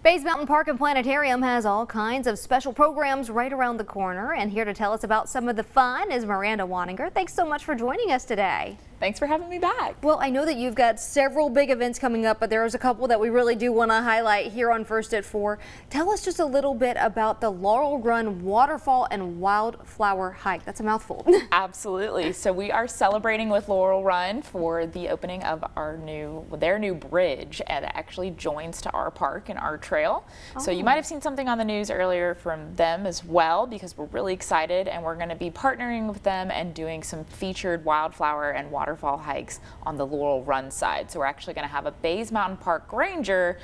Bays Mountain Park and Planetarium has all kinds of special programs right around the corner, and here to tell us about some of the fun is Miranda Wanninger. Thanks so much for joining us today. Thanks for having me back. Well, I know that you've got several big events coming up, but there's a couple that we really do want to highlight here on First at 4. Tell us just a little bit about the Laurel Run Waterfall and Wildflower Hike. That's a mouthful. Absolutely. So we are celebrating with Laurel Run for the opening of their new bridge, and it actually joins to our park and our trail. Oh. So you might have seen something on the news earlier from them as well, because we're really excited, and we're going to be partnering with them and doing some featured wildflower and waterfall hikes on the Laurel Run side. So we're actually going to have a Bays Mountain Park ranger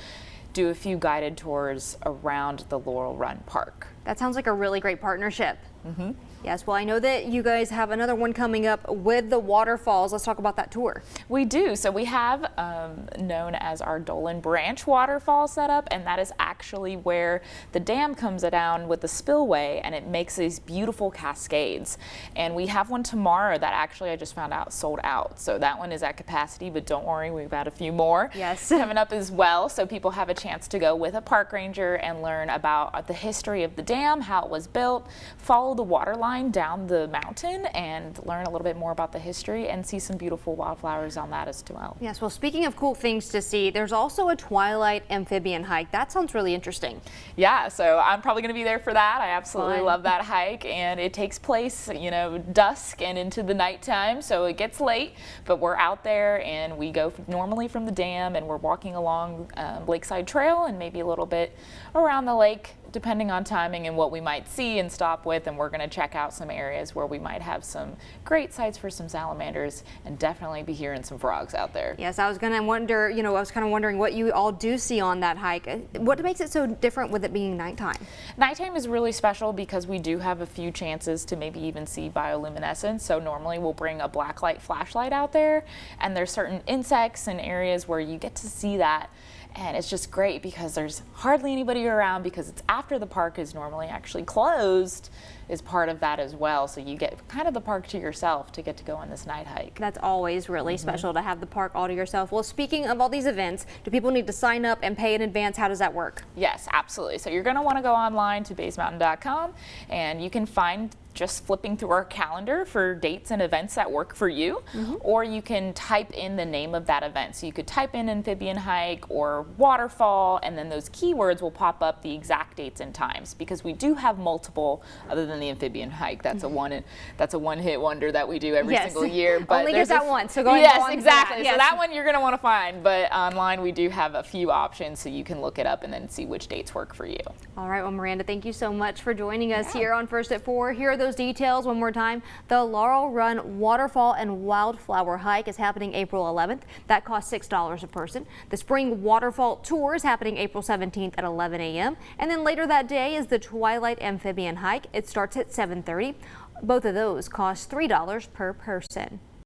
do a few guided tours around the Laurel Run Park. That sounds like a really great partnership. Mm-hmm. Yes, well, I know that you guys have another one coming up with the waterfalls. Let's talk about that tour. We do. So we have known as our Dolan Branch waterfall set up, and that is actually where the dam comes down with the spillway, and it makes these beautiful cascades. And we have one tomorrow that actually I just found out sold out. So that one is at capacity, but don't worry, we've got a few more coming up as well. So people have a chance to go with a park ranger and learn about the history of the dam, how it was built, follow the water line down the mountain and learn a little bit more about the history and see some beautiful wildflowers on that as well. Yes, well, speaking of cool things to see, there's also a twilight amphibian hike. That sounds really interesting. Yeah, so I'm probably going to be there for that. I absolutely love that hike, and it takes place, dusk and into the nighttime, so it gets late, but we're out there and we go normally from the dam, and we're walking along Lakeside Trail and maybe a little bit around the lake, depending on timing and what we might see and stop with, and we're going to check out some areas where we might have some great sites for some salamanders and definitely be hearing some frogs out there. Yes, I was going to wonder, I was kind of wondering what you all do see on that hike. What makes it so different with it being nighttime? Nighttime is really special because we do have a few chances to maybe even see bioluminescence. So normally we'll bring a blacklight flashlight out there, and there's certain insects and areas where you get to see that. And it's just great because there's hardly anybody around, because it's after the park is normally actually closed is part of that as well. So you get kind of the park to yourself to get to go on this night hike. That's always really special to have the park all to yourself. Well, speaking of all these events, do people need to sign up and pay in advance? How does that work? Yes, absolutely. So you're going to want to go online to baysmountain.com, and you can find just flipping through our calendar for dates and events that work for you, or you can type in the name of that event. So you could type in amphibian hike or waterfall, and then those keywords will pop up the exact dates and times, because we do have multiple other than the amphibian hike. That's a one-hit wonder that we do every single year. But only get that one, so go ahead and go on exactly. That. So that one you're going to want to find, but online we do have a few options, so you can look it up and then see which dates work for you. All right, well, Miranda, thank you so much for joining us here on First at 4. Here are those details one more time. The Laurel Run Waterfall and Wildflower Hike is happening April 11th. That costs $6 a person. The Spring Waterfall Tour is happening April 17th at 11 a.m. And then later that day is the Twilight Amphibian Hike. It starts at 7:30. Both of those cost $3 per person.